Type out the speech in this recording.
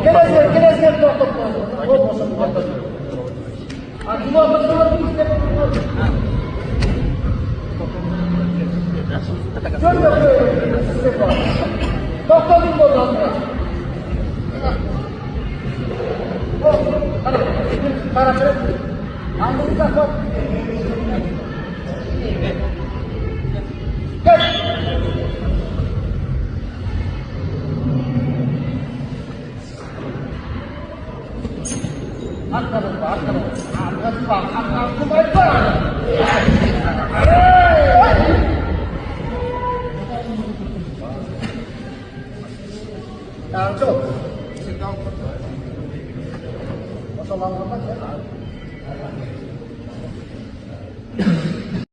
Gelesler topladı. Olmasın bu kadar. Acaba bakıyorlar bir işte. Görmüyor musun?